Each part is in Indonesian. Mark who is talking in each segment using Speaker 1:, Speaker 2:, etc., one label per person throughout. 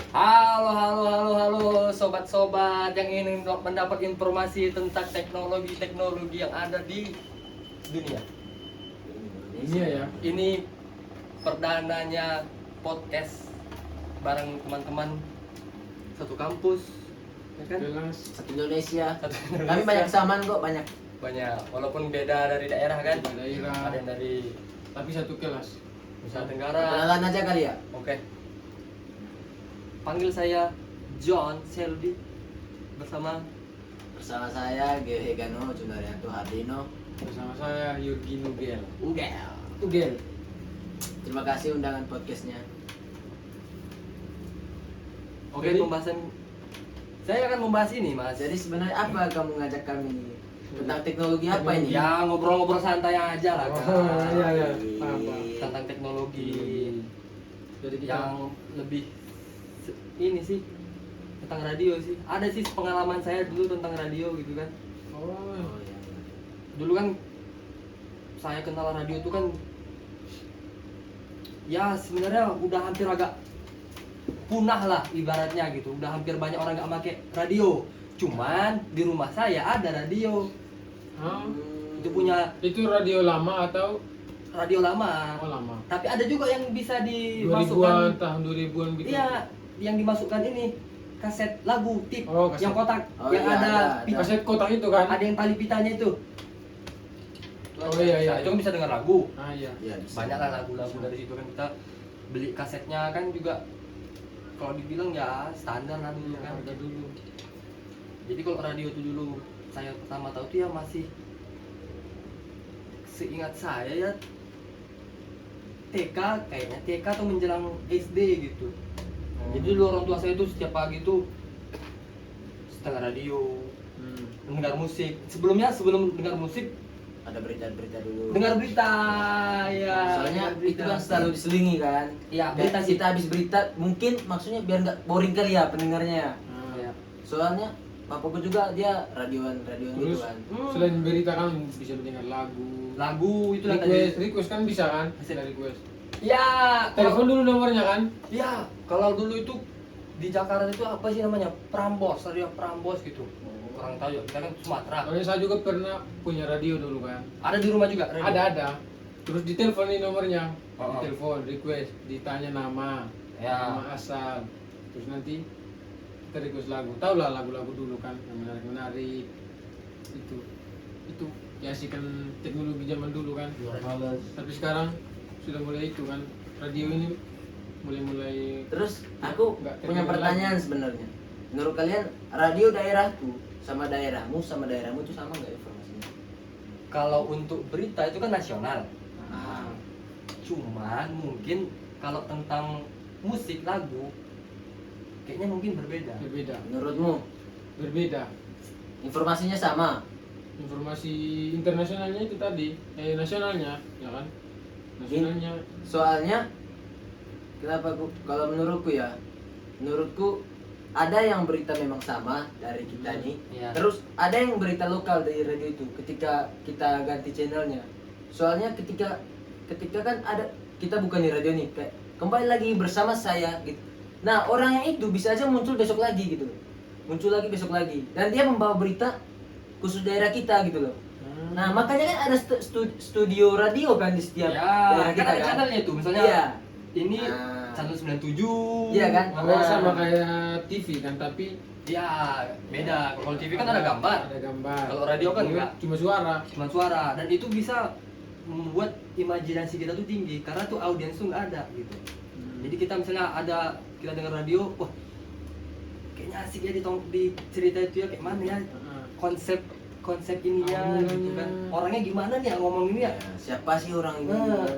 Speaker 1: Halo sobat-sobat yang ingin mendapat informasi tentang teknologi-teknologi yang ada di dunia.
Speaker 2: Iya ya.
Speaker 1: Ini perdananya podcast bareng teman-teman satu kampus, ya kan?
Speaker 2: Jelas.
Speaker 3: Satu Indonesia.
Speaker 1: Satu
Speaker 3: Kami
Speaker 1: Indonesia.
Speaker 3: banyak kesamaan kok, banyak.
Speaker 1: Banyak, walaupun beda dari daerah kan?
Speaker 2: Beda daerah.
Speaker 1: Ada yang dari
Speaker 2: Tapi satu kelas.
Speaker 1: Nusa Tenggara.
Speaker 3: Kenalan aja kali ya.
Speaker 1: Oke. Panggil saya John Seldi bersama
Speaker 3: Bersama saya Gehe Gano Junaryanto Hardino.
Speaker 2: Bersama saya Yurgi Nugel.
Speaker 3: Ugel. Terima kasih undangan podcastnya.
Speaker 1: Oke,
Speaker 2: Jadi-
Speaker 1: pembahasan saya akan membahas ini, Mas.
Speaker 3: Jadi sebenarnya apa kamu ngajak kami nih? Tentang teknologi apa ini?
Speaker 1: Ya ngobrol-ngobrol santai aja lah kan.
Speaker 2: Oh, iya. Paham.
Speaker 1: Tentang teknologi
Speaker 2: Jadi kita
Speaker 1: yang lebih ini sih tentang radio sih. Ada sih pengalaman saya dulu tentang radio gitu kan.
Speaker 3: Oh,
Speaker 2: oh,
Speaker 3: iya.
Speaker 1: Dulu kan saya kenal radio itu kan ya sebenarnya udah hampir agak punah lah ibaratnya gitu. Udah hampir banyak orang nggak pakai radio. Cuman di rumah saya ada radio.
Speaker 2: Hah?
Speaker 1: Itu punya
Speaker 2: Itu radio lama atau
Speaker 1: radio lama.
Speaker 2: oh lama?
Speaker 1: Tapi ada juga yang bisa
Speaker 2: 2000-an,
Speaker 1: dimasukkan.
Speaker 2: tahun 2000-an gitu.
Speaker 1: Iya, yang dimasukkan ini kaset lagu tip
Speaker 2: Oh, kaset.
Speaker 1: yang kotak
Speaker 3: Oh,
Speaker 1: yang
Speaker 3: iya,
Speaker 1: ada
Speaker 3: ada.
Speaker 2: Kaset kotak itu kan?
Speaker 1: ada yang tali pitanya itu.
Speaker 2: Oh, iya, iya.
Speaker 1: Itu kan bisa dengar lagu.
Speaker 2: Ah iya.
Speaker 3: Iya, bisa.
Speaker 1: Banyak lah lagu-lagu dari situ kan kita beli kasetnya kan juga kalau dibilang ya standar lah dulu kan.
Speaker 2: Harga dulu.
Speaker 1: Jadi kalau radio itu dulu saya pertama tahu tuh ya masih seingat saya ya TK kayaknya TK atau menjelang SD gitu. Jadi dulu orang tua saya itu setiap pagi tuh setelah radio mendengar musik. Sebelum dengar musik
Speaker 3: Ada berita-berita dulu.
Speaker 1: dengar berita ya.
Speaker 3: Soalnya
Speaker 1: dengar berita.
Speaker 3: itu kan selalu diselingi kan.
Speaker 1: Iya,
Speaker 3: Dan
Speaker 1: berita sih.
Speaker 3: kita habis berita mungkin maksudnya biar nggak boring kali ya pendengarnya.
Speaker 2: Nah,
Speaker 1: Ya.
Speaker 3: Soalnya papaku juga dia radioan gitu
Speaker 2: Terus
Speaker 3: kan.
Speaker 2: selain berita kan bisa mendengar lagu.
Speaker 1: Lagu itu lah
Speaker 2: Request kan bisa kan?
Speaker 1: Bisa.
Speaker 2: Dari request.
Speaker 1: Ya,
Speaker 2: Telepon dulu nomornya kan?
Speaker 1: ya, kalau dulu itu di Jakarta itu apa sih namanya? Prambos, radio Prambos gitu. Kurang tahu ya, kita kan Sumatera.
Speaker 2: Soalnya saya juga pernah punya radio dulu kan.
Speaker 1: Ada di rumah juga radio?
Speaker 2: Ada. Terus diteleponin nomornya.
Speaker 1: Oh.
Speaker 2: Ditelepon, request, ditanya nama,
Speaker 1: Ya.
Speaker 2: nama asal. Terus nanti kita request lagu. Tahu lah lagu-lagu dulu kan yang menarik-menarik. Itu ya sih kan teknologi zaman dulu kan. Tapi sekarang sudah mulai itu kan. Radio ini mulai
Speaker 3: Terus aku
Speaker 2: Nggak
Speaker 3: punya
Speaker 2: terdengar
Speaker 3: pertanyaan
Speaker 2: lagi.
Speaker 3: sebenarnya. Menurut kalian radio daerahku sama daerahmu itu sama nggak informasinya?
Speaker 1: Kalau untuk berita itu kan nasional.
Speaker 3: Ah,
Speaker 1: Cuman mungkin kalau tentang musik lagu kayaknya mungkin berbeda.
Speaker 2: berbeda.
Speaker 3: menurutmu
Speaker 2: Berbeda.
Speaker 3: informasinya sama?
Speaker 2: Informasi internasionalnya itu tadi, nasionalnya, ya kan? Nasionalnya
Speaker 3: Soalnya kenapa kalau menurutku ada yang berita memang sama dari kita nih.
Speaker 1: Iya.
Speaker 3: Terus ada yang berita lokal dari radio itu ketika kita ganti channelnya. Soalnya ketika kan ada kita bukan di radio nih kayak kembali lagi bersama saya gitu. Nah, orang yang itu bisa aja muncul besok lagi gitu loh. Muncul lagi besok lagi dan dia membawa berita khusus daerah kita gitu loh. Nah, makanya kan ada studio radio kan di setiap
Speaker 1: Ya,
Speaker 3: daerah
Speaker 1: kan
Speaker 3: kita
Speaker 1: ada
Speaker 3: kan.
Speaker 1: channelnya itu. Misalnya
Speaker 3: Iya.
Speaker 1: ini
Speaker 3: Nah.
Speaker 1: channel 97.
Speaker 3: Iya kan?
Speaker 2: Oh, sama kayak TV kan, tapi
Speaker 1: Ya, beda. Kalau TV kan ada gambar.
Speaker 2: Ada gambar.
Speaker 1: Kalau radio kan
Speaker 2: Ini
Speaker 1: enggak.
Speaker 2: cuma suara.
Speaker 1: Cuma suara dan itu bisa membuat imajinasi kita tuh tinggi karena tuh audiens tuh nggak ada gitu. Jadi kita misalnya kita dengar radio, wah kayaknya asik ya di cerita itu ya kayak mana ya konsep ininya gitu kan. Orangnya gimana nih yang ngomong ini ya?
Speaker 3: Ya, siapa sih orang ini?
Speaker 1: Nah.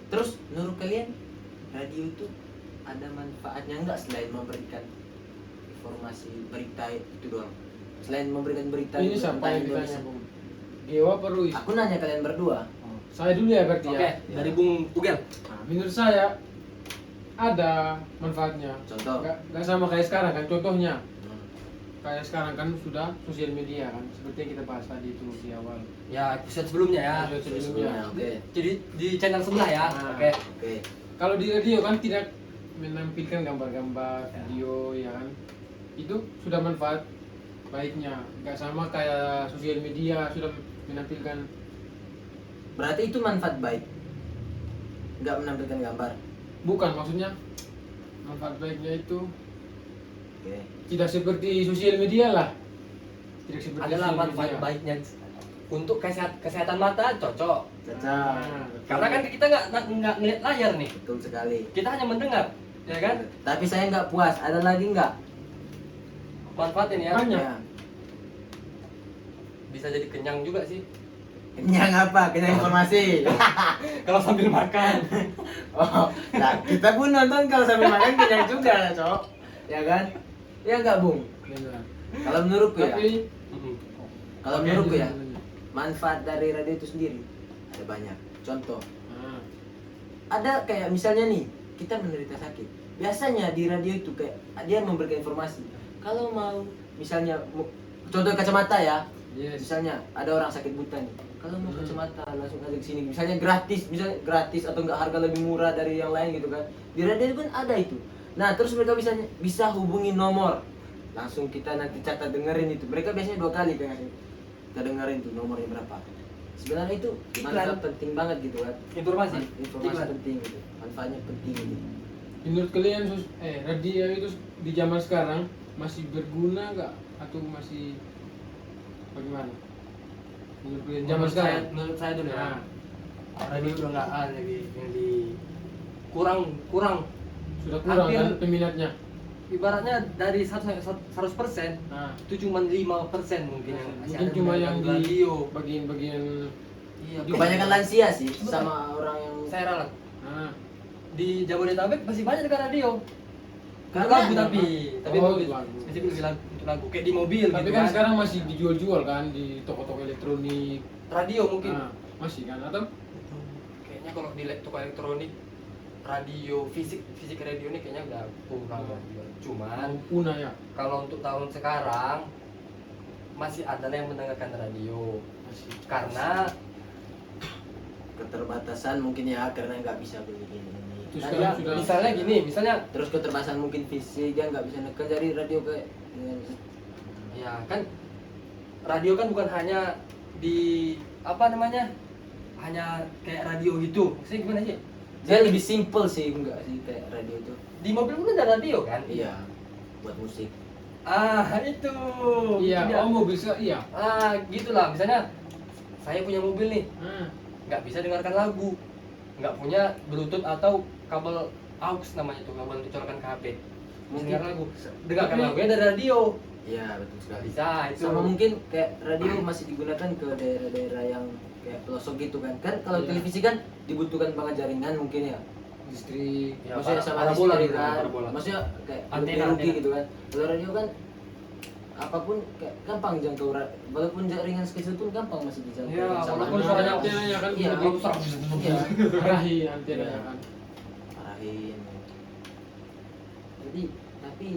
Speaker 3: Terus menurut kalian radio itu ada manfaatnya enggak selain memberikan informasi berita itu doang? Selain memberikan berita
Speaker 2: Ini
Speaker 3: itu
Speaker 2: siapa
Speaker 3: tentang
Speaker 2: yang ditanya,
Speaker 3: Indonesia.
Speaker 2: Bung? Dewa apa Ruiz?
Speaker 3: Aku nanya kalian berdua.
Speaker 2: Oh, saya dulu ya berarti
Speaker 1: Oke,
Speaker 2: ya.
Speaker 1: dari Bung Ugel.
Speaker 2: Nah, menurut saya ada manfaatnya.
Speaker 3: Contoh.
Speaker 2: Nggak sama kayak sekarang kan. Contohnya
Speaker 3: Hmm.
Speaker 2: kayak sekarang kan sudah sosial media kan, seperti yang kita bahas tadi itu di awal.
Speaker 1: Ya, episode sebelumnya ya.
Speaker 2: Episode sebelumnya.
Speaker 3: Oke.
Speaker 1: Jadi di channel sebelah ya.
Speaker 2: Nah.
Speaker 1: Oke.
Speaker 3: Oke.
Speaker 2: Kalau di radio kan tidak menampilkan gambar-gambar, video, ya kan. Itu sudah manfaat baiknya. Nggak sama kayak sosial media sudah menampilkan.
Speaker 3: Berarti itu manfaat baik. Nggak menampilkan gambar.
Speaker 2: Bukan, maksudnya manfaat baiknya itu
Speaker 3: Oke.
Speaker 2: tidak seperti sosial media lah. Tidak seperti
Speaker 1: Adalah
Speaker 2: sosial
Speaker 1: manfaat
Speaker 2: media.
Speaker 1: baiknya untuk kesehatan mata cocok.
Speaker 3: Caca.
Speaker 2: Nah,
Speaker 1: Karena kan kita nggak ngeliat layar nih,
Speaker 3: Betul sekali.
Speaker 1: kita hanya mendengar, ya kan?
Speaker 3: Tapi saya nggak puas. Ada lagi nggak?
Speaker 1: Manfaatin ya.
Speaker 2: Banyak.
Speaker 3: Ya.
Speaker 1: Bisa jadi kenyang juga sih.
Speaker 3: Kenyang apa? Kenyang informasi.
Speaker 1: Kalau sambil makan.
Speaker 3: Oh, nah kita pun nonton kalau sambil makan kenyang juga, Cok. Ya kan? Ya nggak, Bung?
Speaker 2: Benar.
Speaker 3: Kalau menurutku ya,
Speaker 2: Tapi
Speaker 3: kalau
Speaker 2: oke,
Speaker 3: menurutku ya,
Speaker 2: benar.
Speaker 3: manfaat dari radio itu sendiri ada banyak. Contoh,
Speaker 2: Nah,
Speaker 3: ada kayak misalnya nih, kita menderita sakit. Biasanya di radio itu kayak dia memberikan informasi. Kalau mau misalnya contoh kacamata ya,
Speaker 2: yes.
Speaker 3: misalnya ada orang sakit buta nih. Kalau mau
Speaker 2: Hmm.
Speaker 3: kacamata langsung aja ke sini. Misalnya gratis atau enggak harga lebih murah dari yang lain gitu kan. Di radio pun ada itu. Nah, terus mereka bisa hubungi nomor. Langsung kita nanti catat dengerin itu. Mereka biasanya 2 kali kan ngasih. Kita dengerin tuh nomornya berapa. Sebenarnya itu manfaat
Speaker 1: Iklan.
Speaker 3: penting banget gitu kan.
Speaker 1: Informasi.
Speaker 3: Informasi
Speaker 1: Iklan.
Speaker 3: penting gitu. Manfaatnya penting gitu.
Speaker 2: Menurut kalian radio itu di zaman sekarang masih berguna nggak atau masih bagaimana? Menurut kalian zaman sekarang?
Speaker 1: Menurut saya dulu ya.
Speaker 2: Nah,
Speaker 1: Radio udah nggak ada lagi yang di kurang
Speaker 2: sudah kurang
Speaker 1: Hampir-
Speaker 2: kan peminatnya.
Speaker 1: ibaratnya dari 100%
Speaker 2: Nah,
Speaker 1: itu cuma 5% mungkin yang masih
Speaker 2: mungkin
Speaker 1: ada
Speaker 2: cuma
Speaker 1: mendengarkan
Speaker 2: yang di
Speaker 1: radio.
Speaker 2: bagian-bagian.
Speaker 1: Iya,
Speaker 3: Kebanyakan lansia sih sama orang yang
Speaker 1: saya ralat
Speaker 2: Nah,
Speaker 1: di Jabodetabek masih banyak dengar radio. Untuk
Speaker 3: Karena-
Speaker 1: lagu tapi
Speaker 2: Oh,
Speaker 1: lebih
Speaker 2: lagu.
Speaker 1: spesifik lebih lagu untuk lagu kayak di mobil
Speaker 2: tapi
Speaker 1: gitu
Speaker 2: kan sekarang masih dijual-jual kan di toko-toko elektronik.
Speaker 1: radio mungkin
Speaker 2: Nah, masih kan atau?
Speaker 1: kayaknya kalau di toko elektronik radio fisik radio ini kayaknya udah kurang cuman
Speaker 2: Punah ya?
Speaker 1: kalau untuk tahun sekarang masih ada yang mendengarkan radio
Speaker 2: Masih.
Speaker 1: karena
Speaker 3: keterbatasan mungkin ya karena nggak bisa beli ini.
Speaker 2: Itu
Speaker 3: Kan
Speaker 2: sekarang
Speaker 3: ya,
Speaker 2: sudah-
Speaker 1: misalnya gini
Speaker 3: terus keterbatasan mungkin fisik dia nggak bisa nekan dari radio kayak
Speaker 1: ya kan radio kan bukan hanya di apa namanya hanya kayak radio gitu maksudnya gimana sih
Speaker 3: dia lebih simple sih enggak sih kayak radio itu.
Speaker 1: di mobil pun ada radio kan
Speaker 3: Iya, buat musik.
Speaker 1: itu
Speaker 2: Iya,
Speaker 1: Itu dia.
Speaker 2: oh mobil iya.
Speaker 1: Gitulah misalnya saya punya mobil nih
Speaker 2: Nah,
Speaker 1: nggak bisa dengarkan lagu nggak punya bluetooth atau kabel aux namanya itu kabel untuk colokan ke HP
Speaker 3: Mungkin-
Speaker 1: dengar lagu dengarkan
Speaker 2: Tapi-
Speaker 1: lagunya dari radio
Speaker 3: Iya, betul sekali.
Speaker 1: bisa itu
Speaker 3: Sama mungkin kayak radio masih digunakan ke daerah-daerah yang kayak pelosok gitu kan. Kan kalau
Speaker 2: Iya.
Speaker 3: televisi kan dibutuhkan banget jaringan mungkin ya.
Speaker 2: listrik.
Speaker 1: Ya,
Speaker 3: Maksudnya sama
Speaker 1: parabola
Speaker 3: listrik
Speaker 1: gitu,
Speaker 3: kan.
Speaker 1: parabola.
Speaker 3: Maksudnya kayak
Speaker 1: Antena,
Speaker 3: rugi
Speaker 1: antena.
Speaker 3: gitu kan. Kalau radio kan apapun kayak gampang jangkau walaupun jaringan sekecil pun gampang masih dijangkau.
Speaker 1: Iya,
Speaker 3: Sama
Speaker 1: walaupun
Speaker 3: dengan-
Speaker 1: suaranya
Speaker 2: antenanya kan
Speaker 3: Iya.
Speaker 2: lebih besar.
Speaker 3: Iya.
Speaker 2: Arahi antenanya
Speaker 3: Iya.
Speaker 2: kan.
Speaker 3: Arahin. Jadi tapi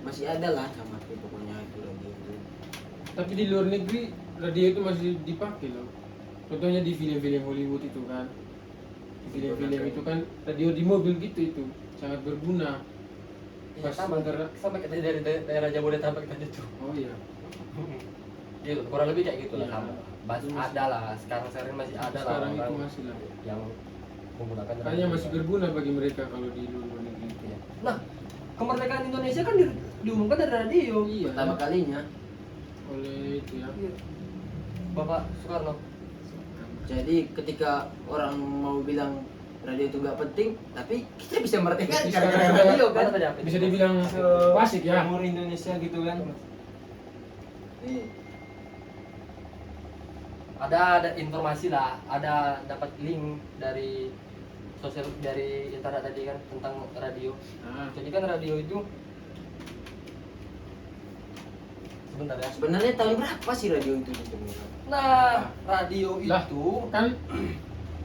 Speaker 3: masih ada lah sama pokoknya itu radio itu.
Speaker 2: Tapi di luar negeri radio itu masih dipakai loh. Contohnya di film-film Hollywood itu kan. Di film-film itu kan radio di mobil gitu itu sangat berguna.
Speaker 1: Iya,
Speaker 2: Pas
Speaker 1: sama
Speaker 2: antara-
Speaker 1: sama kayak dari daerah Jabodetabek tadi tuh
Speaker 2: Oh iya.
Speaker 1: gitu kurang lebih kayak gitu lah
Speaker 2: Iya.
Speaker 1: sama masih ada lah sekarang masih ada lah
Speaker 2: Sekarang itu
Speaker 1: orang
Speaker 2: masih lah.
Speaker 1: yang menggunakan
Speaker 2: Kayaknya
Speaker 1: radio.
Speaker 2: masih berguna bagi mereka kalau di luar negeri.
Speaker 1: Iya. Nah, kemerdekaan Indonesia kan diumumkan dari radio.
Speaker 2: Iya.
Speaker 3: Pertama kalinya.
Speaker 2: Oleh itu ya.
Speaker 1: Iya. Bapak Soekarno.
Speaker 3: Jadi ketika orang mau bilang radio itu nggak penting, tapi kita bisa merdeka
Speaker 2: Bisa
Speaker 3: gara-gara
Speaker 2: gara-gara
Speaker 3: radio kan.
Speaker 1: Mana tadi apa?
Speaker 2: Bisa dibilang klasik ya.
Speaker 3: Umur Indonesia gitu kan. Nih,
Speaker 1: Ada informasi lah, ada dapat link dari dari internet tadi kan tentang radio.
Speaker 2: Nah,
Speaker 1: Jadi kan radio itu sebentar ya.
Speaker 3: sebenarnya tahun berapa sih radio itu ditemukan?
Speaker 1: Nah, radio
Speaker 2: Lah.
Speaker 1: itu
Speaker 2: kan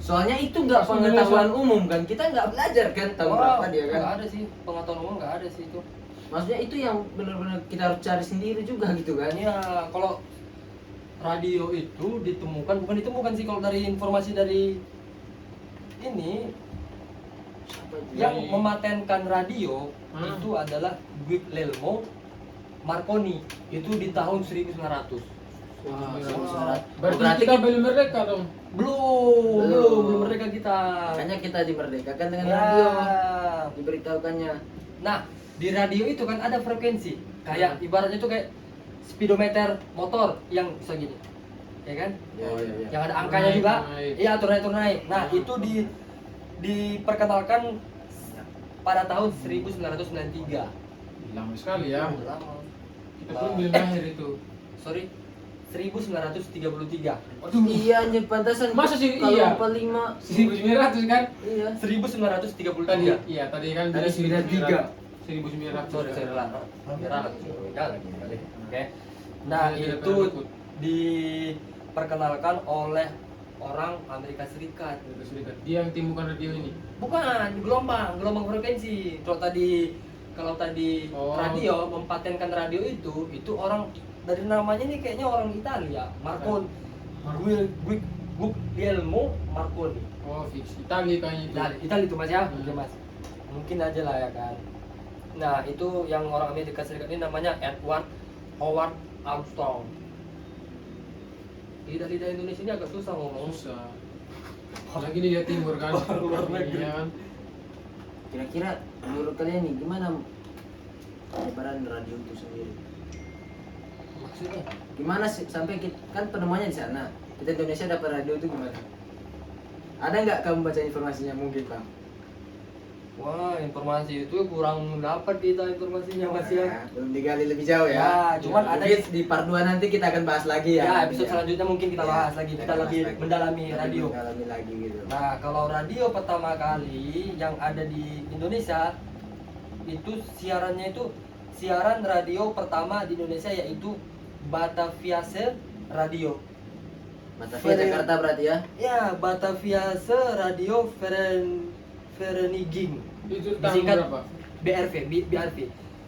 Speaker 3: Soalnya itu nggak
Speaker 2: Pas
Speaker 3: pengetahuan umum kan, kita nggak belajar kan tahun berapa dia kan.
Speaker 1: nggak ada sih pengetahuan umum nggak ada sih itu.
Speaker 3: Maksudnya itu yang benar-benar kita harus cari sendiri juga gitu kan.
Speaker 1: Ya, kalau radio itu bukan ditemukan sih kalau dari informasi dari ini
Speaker 3: Siapa itu?
Speaker 1: Yang mematenkan radio
Speaker 2: Hmm.
Speaker 1: itu adalah Guglielmo Marconi. Itu di tahun 1900.
Speaker 3: Wah,
Speaker 2: Wah,
Speaker 3: 1900.
Speaker 2: berarti kita belum merdeka dong.
Speaker 1: Belum merdeka kita.
Speaker 3: Makanya kita dimerdekakan dengan
Speaker 1: Ya.
Speaker 3: radio. Diberitahukannya.
Speaker 1: Nah, di radio itu kan ada frekuensi. Kayak ibaratnya itu kayak speedometer motor yang segini. Ya kan? Yang ada angkanya
Speaker 2: Naik,
Speaker 1: juga.
Speaker 2: naik.
Speaker 1: Iya, turun naik. Nah, itu diperkenalkan pada tahun 1993.
Speaker 2: Lama sekali ya.
Speaker 1: Udah lama.
Speaker 2: Kita pun belum lahir itu.
Speaker 1: Sorry. 1933.
Speaker 2: Waduh.
Speaker 3: Iya, anjir pantasan.
Speaker 2: Masa sih?
Speaker 3: Kalau
Speaker 2: Iya.
Speaker 3: 45.
Speaker 2: 1900 kan?
Speaker 3: Iya.
Speaker 1: 1933.
Speaker 2: Tadi kan
Speaker 3: Tadi
Speaker 2: bilang
Speaker 3: 93.
Speaker 2: 1900.
Speaker 1: Sorry lah. Merah lagi. Oke. Nah,
Speaker 2: Tidak
Speaker 1: itu
Speaker 2: terlalu
Speaker 1: diperkenalkan oleh orang Amerika Serikat.
Speaker 2: Amerika Serikat. Dia yang timukan radio ini.
Speaker 1: Bukan, gelombang frekuensi. Kalau tadi
Speaker 2: Oh.
Speaker 1: radio mempatenkan radio itu orang dari namanya ini kayaknya orang Italia, Marconi. Guglielmo Marconi.
Speaker 2: Oh, fix. Itali kayaknya itu.
Speaker 1: Italia itu Mas ya,
Speaker 2: Hmm.
Speaker 1: oke Mas. Mungkin aja lah ya kan. Nah, itu yang orang Amerika Serikat ini namanya Edward Howard Armstrong. Lidah Indonesia ini agak susah ngomong.
Speaker 2: Susah. Lagi di Jawa Timur kan.
Speaker 1: Luar negeri.
Speaker 2: Iya kan?
Speaker 3: Kira-kira menurut kalian nih gimana penyebaran radio itu sendiri?
Speaker 1: Maksudnya?
Speaker 3: Gimana sih sampai kita, kan penemuannya di sana. Kita Indonesia dapat radio itu gimana? Ada nggak kamu baca informasinya mungkin, Bang?
Speaker 1: Wah, informasi itu kurang dapat kita informasinya Mas ya.
Speaker 3: Nah, belum digali lebih jauh ya.
Speaker 1: Ya, cuman ada
Speaker 3: Mungkin di part 2 nanti kita akan bahas lagi ya.
Speaker 1: ya episode selanjutnya mungkin kita
Speaker 3: Ya,
Speaker 1: bahas lagi, kita
Speaker 3: bahas
Speaker 1: lebih
Speaker 3: lagi.
Speaker 1: mendalami
Speaker 3: Lebih
Speaker 1: radio.
Speaker 3: mendalami lagi gitu.
Speaker 1: Nah, kalau radio pertama kali yang ada di Indonesia itu siaran radio pertama di Indonesia yaitu Bataviase Radio.
Speaker 3: Batavia Jakarta berarti ya.
Speaker 1: Ya, Bataviase Radio Vereniging.
Speaker 2: Itu tahun
Speaker 1: Disingkat
Speaker 2: berapa?
Speaker 1: BRV.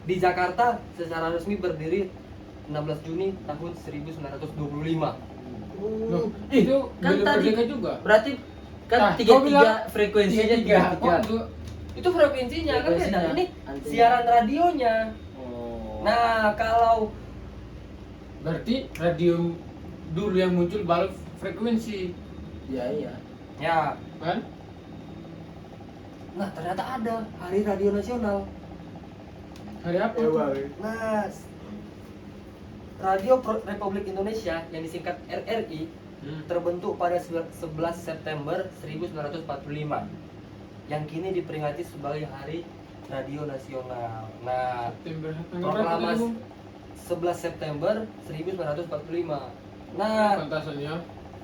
Speaker 1: Di Jakarta secara resmi berdiri 16 Juni tahun 1925.
Speaker 2: Loh, itu
Speaker 3: kan
Speaker 2: belum
Speaker 3: tadi
Speaker 2: merdeka juga.
Speaker 3: berarti kan
Speaker 2: Nah,
Speaker 3: tiga
Speaker 2: kau bilang
Speaker 3: frekuensinya
Speaker 2: 33. Oh, itu.
Speaker 1: Itu frekuensinya kan
Speaker 3: Frekuensinya.
Speaker 1: beda. Ini
Speaker 3: Antena.
Speaker 1: siaran radionya.
Speaker 2: Oh.
Speaker 1: Nah, kalau
Speaker 2: Berarti radio dulu yang muncul baru frekuensi,
Speaker 3: Iya.
Speaker 1: ya,
Speaker 2: kan?
Speaker 1: nah ternyata ada Hari Radio Nasional.
Speaker 2: Hari apa?
Speaker 1: Nah, Radio Republik Indonesia yang disingkat RRI terbentuk pada 11 September 1945 yang kini diperingati sebagai Hari Radio Nasional. Nah,
Speaker 2: September tanggal berapa tadi,
Speaker 1: proklamasi
Speaker 2: Bung?
Speaker 1: 11 September 1945. Nah,
Speaker 2: Pantasannya.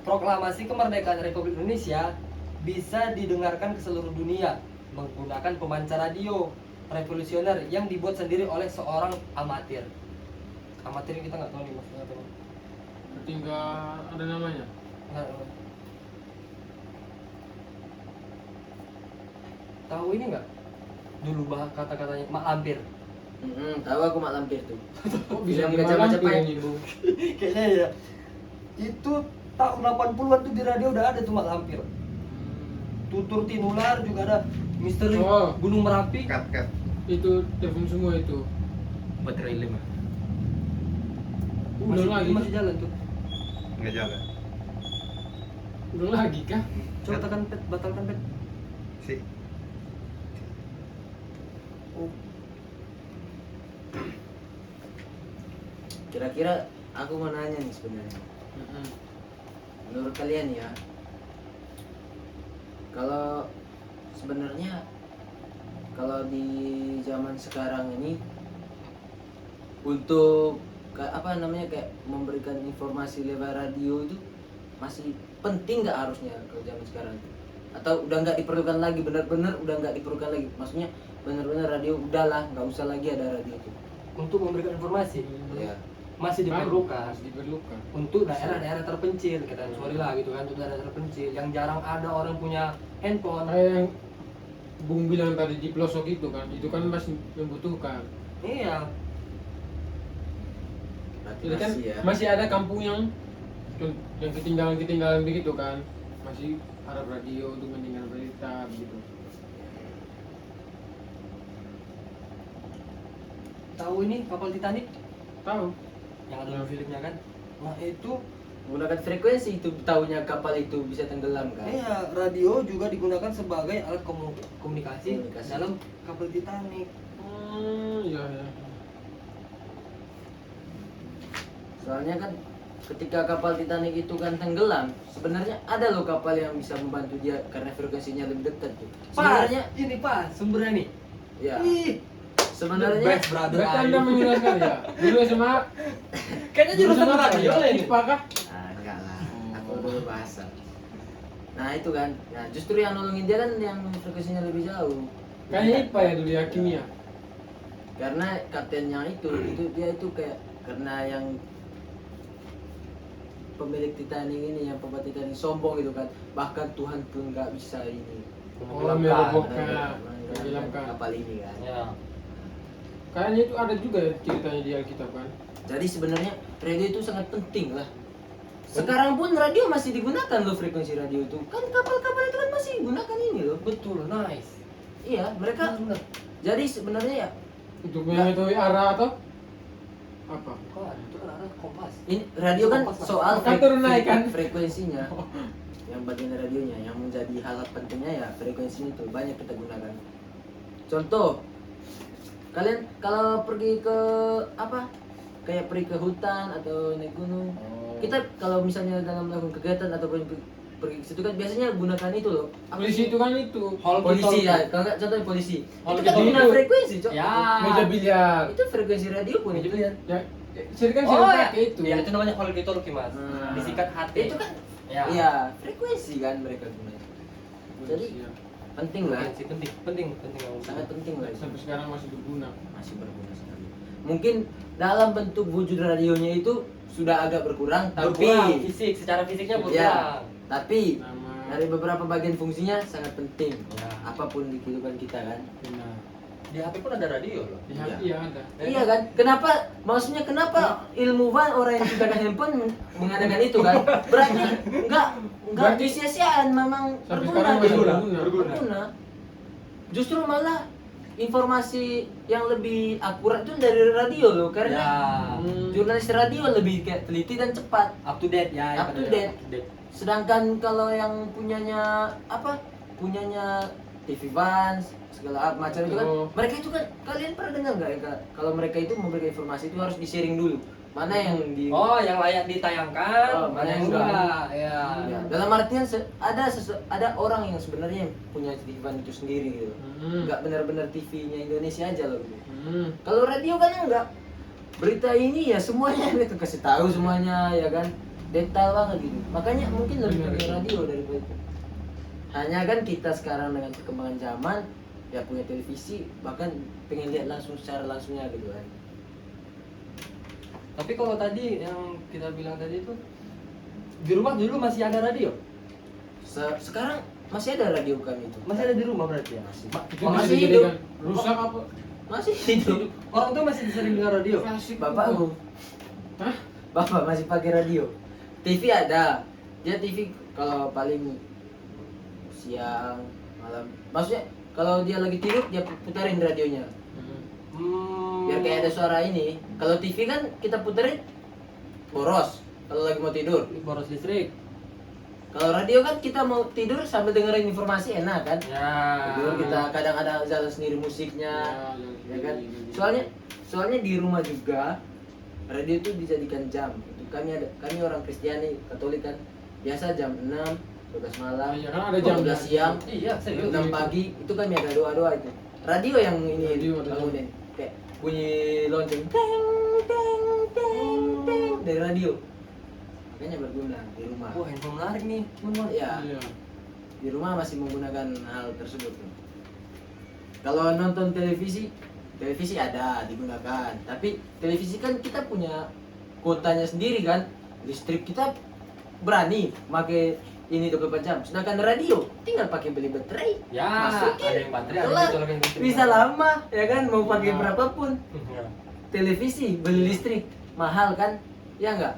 Speaker 1: proklamasi kemerdekaan Republik Indonesia bisa didengarkan ke seluruh dunia menggunakan pemancar radio revolusioner yang dibuat sendiri oleh seorang amatir. Amatir kita nggak tahu nih maksudnya apa nih.
Speaker 2: Berarti nggak ada namanya.
Speaker 1: Nggak tahu. Tahu ini nggak? Dulu kata-katanya mak lampir.
Speaker 3: Tahu aku mak lampir tuh.
Speaker 2: Kok bisa
Speaker 3: Yang
Speaker 2: dibaca-baca
Speaker 3: baca-baca
Speaker 2: ini, Bung?
Speaker 1: Kayaknya ya. Itu tahun 80-an tuh di radio udah ada tuh mak lampir. Tutur Tinular juga ada, Misteri
Speaker 2: Oh.
Speaker 1: Gunung Merapi.
Speaker 4: Cut.
Speaker 2: Itu telepon semua itu.
Speaker 4: Baterai 5
Speaker 2: Udah lagi.
Speaker 1: Masih jalan tuh.
Speaker 4: nggak jalan
Speaker 2: Udah lagi kah?
Speaker 1: Coba tekan pet, batalkan pet.
Speaker 4: sih.
Speaker 1: Oh.
Speaker 3: Kira-kira aku mau nanya nih sebenarnya. Menurut kalian ya, kalau sebenarnya kalau di zaman sekarang ini untuk apa namanya kayak memberikan informasi lewat radio itu masih penting nggak harusnya kalau zaman sekarang, atau udah nggak diperlukan lagi, benar-benar udah nggak diperlukan lagi, maksudnya benar-benar radio udahlah nggak usah lagi ada radio itu
Speaker 1: Untuk memberikan informasi
Speaker 3: ya.
Speaker 1: masih diperlukan
Speaker 2: Masih diperlukan.
Speaker 1: untuk daerah-daerah terpencil, kita sorry lah gitu kan, untuk daerah terpencil yang jarang ada orang punya handphone.
Speaker 2: Kayak yang Bung bilang tadi di pelosok itu kan masih membutuhkan.
Speaker 1: Iya.
Speaker 3: Berarti
Speaker 2: Jadi kan
Speaker 3: masih ya.
Speaker 2: masih ada kampung yang ketinggalan begitu kan, masih harap radio untuk mendengar berita begitu.
Speaker 1: tahu ini kapal Titanic
Speaker 2: Tahu.
Speaker 1: yang ada filmnya kan? Nah itu
Speaker 3: Menggunakan frekuensi itu tahunya kapal itu bisa tenggelam kan.
Speaker 1: iya, radio juga digunakan sebagai alat komunikasi
Speaker 3: Komunikasi.
Speaker 1: dalam kapal Titanic.
Speaker 2: Iya ya.
Speaker 3: Soalnya kan ketika kapal Titanic itu kan tenggelam, sebenarnya ada loh kapal yang bisa membantu dia karena frekuensinya lebih dekat tuh.
Speaker 1: Pas,
Speaker 3: Sebenarnya
Speaker 1: ini pas sumbernya nih.
Speaker 3: ya,
Speaker 1: Ih,
Speaker 3: sebenarnya
Speaker 1: best brother
Speaker 2: Berarti Anda
Speaker 1: Ayu.
Speaker 2: menjelaskan ya. Dulu SMA
Speaker 1: Kayaknya jurusan
Speaker 2: apa
Speaker 1: radio
Speaker 2: ya?
Speaker 1: lah ini.
Speaker 2: IPA kah?
Speaker 3: ah, enggak lah, aku dulu bahasa. Nah itu kan, nah justru yang nolongin dia kan yang frekuensinya lebih jauh.
Speaker 2: Kayaknya IPA ya dulu ya, kimia.
Speaker 3: Karena kaptennya itu dia itu kayak karena yang pemilik Titanic ini yang pembuat Titanic sombong gitu kan, bahkan Tuhan pun nggak bisa ini
Speaker 2: Oh, merobohkan,
Speaker 3: menenggelamkan
Speaker 2: menenggelamkan.
Speaker 3: kapal ini kan.
Speaker 1: Ya.
Speaker 2: Kayaknya itu ada juga ya ceritanya di Alkitab kan.
Speaker 3: Jadi sebenarnya radio itu sangat penting lah. Sekarang pun radio masih digunakan loh, frekuensi radio itu. Kan kapal-kapal itu kan masih gunakan ini loh.
Speaker 1: Betul, nice.
Speaker 3: Iya, mereka
Speaker 1: Benar.
Speaker 3: jadi sebenarnya ya
Speaker 2: Untuk mengetahui arah atau apa?
Speaker 1: Bukan, itu kan arah kompas.
Speaker 3: ini radio kan
Speaker 1: Kompas, Mas.
Speaker 3: soal
Speaker 2: Kan turun naik kan?
Speaker 3: frekuensinya. Yang bagian radionya yang menjadi hal pentingnya ya frekuensinya itu banyak kita gunakan. Contoh, kalian kalau pergi ke apa? Kayak pergi ke hutan atau naik gunung. Kita kalau misalnya dalam melakukan kegiatan atau pergi ke situ kan biasanya gunakan itu loh. Apa
Speaker 2: Polisi
Speaker 3: sih?
Speaker 2: itu kan itu.
Speaker 3: Polisi ya, kalau nggak contohnya polisi.
Speaker 1: Hall
Speaker 3: Itu kan
Speaker 1: kita
Speaker 3: guna
Speaker 2: itu.
Speaker 3: frekuensi, Cok.
Speaker 1: Ya.
Speaker 2: Meja biliar.
Speaker 3: Itu frekuensi radio pun
Speaker 1: Meja
Speaker 3: itu.
Speaker 1: biliar.
Speaker 2: Ya, sering kan
Speaker 1: Oh
Speaker 2: sering
Speaker 1: ya,
Speaker 2: pakai itu.
Speaker 1: Ya itu namanya hall kita mas.
Speaker 3: Hmm.
Speaker 1: Disikat HT.
Speaker 3: Itu kan
Speaker 1: Ya.
Speaker 3: iya, frekuensi kan mereka gunakan. Jadi
Speaker 2: Iya.
Speaker 3: penting lah,
Speaker 1: Frekuensi penting yang
Speaker 3: sangat penting lah.
Speaker 2: Sampai sekarang masih berguna.
Speaker 3: Masih berguna sekali. Mungkin dalam bentuk wujud radionya itu sudah agak berkurang,
Speaker 1: berkurang
Speaker 3: tapi
Speaker 1: fisik, secara fisiknya
Speaker 3: ya,
Speaker 1: berkurang.
Speaker 3: tapi
Speaker 2: Nama
Speaker 3: dari beberapa bagian fungsinya sangat penting.
Speaker 1: Ya.
Speaker 3: Apapun di kehidupan kita kan.
Speaker 2: benar.
Speaker 1: Di HP pun ada radio loh.
Speaker 2: Di
Speaker 3: Iya.
Speaker 2: hati ya ada.
Speaker 3: Iya kan? Kenapa? Maksudnya kenapa ilmuwan orang yang menciptakan handphone mengadakan itu kan? Berarti enggak
Speaker 2: Berarti-
Speaker 3: sia-siaan, memang
Speaker 2: Sampai
Speaker 3: berguna
Speaker 2: sekarang masih
Speaker 3: dia.
Speaker 2: berguna.
Speaker 3: Berguna. Justru malah informasi yang lebih akurat itu dari radio loh, karena
Speaker 1: Ya.
Speaker 3: jurnalis radio lebih kayak teliti dan cepat.
Speaker 1: Up to date ya.
Speaker 3: Up to date. Sedangkan kalau yang punyanya apa? Punyanya TV Vans segala macam itu kan,
Speaker 2: Oh.
Speaker 3: mereka itu kan kalian pernah dengar nggak ya Kak? Kalau mereka itu memberikan informasi itu harus di-sharing dulu. Mana yang di
Speaker 1: Oh, yang layak ditayangkan,
Speaker 3: Oh,
Speaker 1: mana yang
Speaker 3: enggak.
Speaker 1: enggak. Ya.
Speaker 3: Ya, dalam artian ada orang yang sebenarnya punya TV Vans itu sendiri gitu. Nggak benar-benar TV-nya Indonesia aja loh gitu. Kalau radio kan enggak. Berita ini ya semuanya mereka kasih tahu semuanya ya kan. Detail banget gitu. Makanya mungkin lebih
Speaker 2: Benar,
Speaker 3: pakai
Speaker 2: benar.
Speaker 3: radio daripada itu. Hanya kan kita sekarang dengan perkembangan zaman ya punya televisi, bahkan pengen lihat langsung secara langsungnya gitu kan.
Speaker 1: Tapi kalau tadi yang kita bilang tadi itu di rumah dulu masih ada radio.
Speaker 3: Sekarang masih ada radio kami itu.
Speaker 1: Masih ada di rumah berarti ya.
Speaker 3: Masih.
Speaker 2: Itu
Speaker 3: Oh,
Speaker 2: bisa
Speaker 3: masih
Speaker 2: dijadikan
Speaker 3: hidup.
Speaker 2: rusak apa?
Speaker 3: Masih hidup.
Speaker 1: Orang tuh masih sering dengar radio.
Speaker 2: Klasik.
Speaker 3: Bapakku.
Speaker 2: Hah?
Speaker 3: Bapak masih pakai radio. TV ada. Dia TV kalau paling siang, malam. Maksudnya kalau dia lagi tidur dia putarin radionya. Biar kayak ada suara ini. Kalau TV kan kita puterin boros kalau lagi mau tidur.
Speaker 1: Boros listrik.
Speaker 3: Kalau radio kan kita mau tidur sambil dengerin informasi enak kan.
Speaker 1: Ya.
Speaker 3: Tidur kita kadang ada jalan sendiri musiknya. Ya kan? Soalnya di rumah juga radio itu dijadikan jam. Itu kami orang Kristiani Katolik kan. Biasa jam 6, 12 malam,
Speaker 2: Iya kan ada jam
Speaker 3: 12 siang,
Speaker 1: Iya, serius.
Speaker 3: 6 pagi itu kami ada doa-doa itu. Radio yang ini
Speaker 2: Radio ada
Speaker 3: bangunin. Kayak bunyi lonceng teng teng teng teng dari radio. Makanya berguna di rumah.
Speaker 1: Wah, handphone menarik nih, teman-teman.
Speaker 3: Ya,
Speaker 2: Iya.
Speaker 3: di rumah masih menggunakan hal tersebut. Kalau nonton televisi ada digunakan. Tapi televisi kan kita punya kuotanya sendiri kan. Listrik kita berani pakai ini 24 jam. Sedangkan radio tinggal pakai beli baterai.
Speaker 1: Ya,
Speaker 3: Masukin.
Speaker 1: ada yang baterai, ada
Speaker 3: Kelar.
Speaker 1: yang colokin listrik.
Speaker 3: Bisa lama ya kan, mau pakai
Speaker 2: Ya.
Speaker 3: berapapun.
Speaker 1: Ya.
Speaker 3: Televisi beli listrik mahal kan? Ya enggak?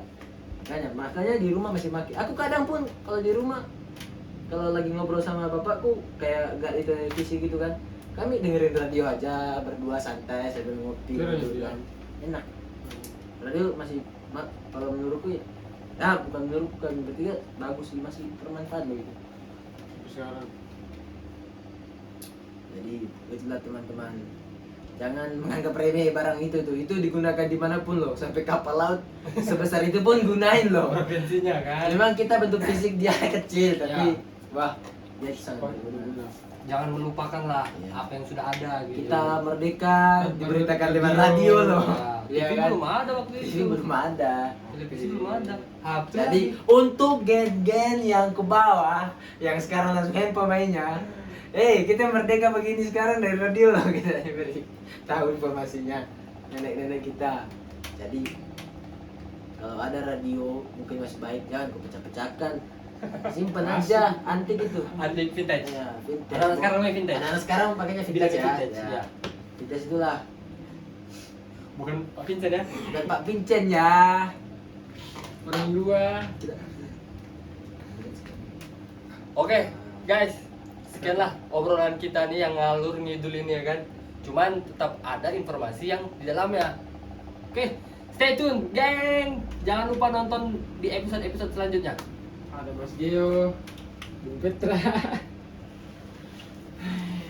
Speaker 3: Makanya di rumah masih pakai. Aku kadang pun kalau di rumah kalau lagi ngobrol sama bapakku kayak enggak di televisi gitu kan. kami dengerin radio aja berdua santai sambil ngopi
Speaker 2: Keren
Speaker 3: gitu
Speaker 2: ya.
Speaker 3: kan. Enak. Radio masih kalau menurutku ya bukan menurutku kami bertiga bagus sih, masih bermanfaat loh gitu.
Speaker 2: Tapi sekarang
Speaker 3: Jadi itulah teman-teman, jangan menganggap remeh barang itu tuh, itu digunakan dimanapun loh, sampai kapal laut sebesar itu pun gunain loh.
Speaker 1: Frekuensinya kan.
Speaker 3: Memang kita bentuk fisik dia kecil tapi
Speaker 2: Ya.
Speaker 3: wah dia sangat
Speaker 2: apa
Speaker 3: berguna.
Speaker 2: berguna.
Speaker 1: Jangan melupakan lah
Speaker 3: Iya.
Speaker 1: apa yang sudah ada gitu.
Speaker 3: Kita merdeka diberitakan lewat
Speaker 2: Radio.
Speaker 3: radio loh.
Speaker 1: Ya,
Speaker 3: Iya
Speaker 1: TV
Speaker 3: kan?
Speaker 1: belum ada waktu
Speaker 3: TV
Speaker 1: itu.
Speaker 3: belum ada.
Speaker 1: Televisi belum ada. HP.
Speaker 3: Jadi untuk gen-gen yang ke bawah, yang sekarang langsung handphone mainnya, kita merdeka begini sekarang dari radio loh, kita beri tahu informasinya nenek-nenek kita. Jadi kalau ada radio mungkin masih baik, jangan kau pecah-pecahkan, simpan aja antik itu.
Speaker 1: antik vintage.
Speaker 3: Ya, vintage.
Speaker 1: Anak-anak sekarang main vintage.
Speaker 3: Anak-anak sekarang pakainya vintage
Speaker 1: Bilangnya
Speaker 3: ya.
Speaker 1: vintage,
Speaker 3: Ya.
Speaker 1: ya.
Speaker 3: Vintage itulah.
Speaker 1: Bukan Pak Vincent ya.
Speaker 3: Dan Pak Vincent ya.
Speaker 2: Orang dua.
Speaker 1: Oke, guys. Sekianlah obrolan kita nih yang ngalur ngidul ini ya kan. Cuman tetap ada informasi yang di dalamnya. Oke, stay tune, geng. Jangan lupa nonton di episode-episode selanjutnya.
Speaker 2: Ada Mas Geo, Bung Petra.